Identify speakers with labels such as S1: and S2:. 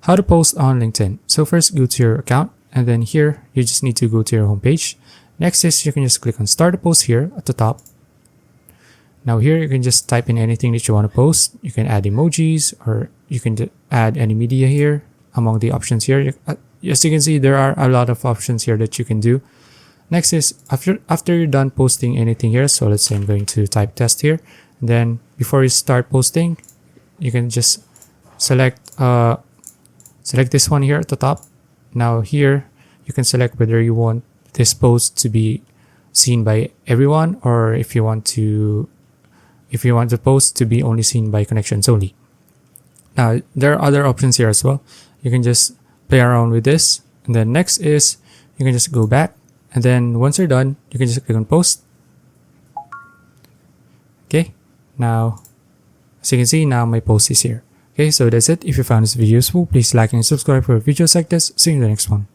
S1: How to post on LinkedIn. So first go to your account, and then here you just need to go to your homepage. Next is you can just click on start a post here at the top. Now here you can just type in anything that you want to post. You can add emojis, or you can add any media here among the options here. As you can see, there are a lot of options here that you can do. Next is after you're done posting anything here, so let's say I'm going to type test here, and then before you start posting, you can just select this one here at the top. Now here you can select whether you want this post to be seen by everyone, or if you want the post to be only seen by connections only. Now there are other options here as well. You can just play around with this, and then next is you can just go back, and then once you're done, you can just click on post. Okay, now as you can see, now my post is here. Okay, so that's it. If you found this video useful, please like and subscribe for videos like this. See you in the next one.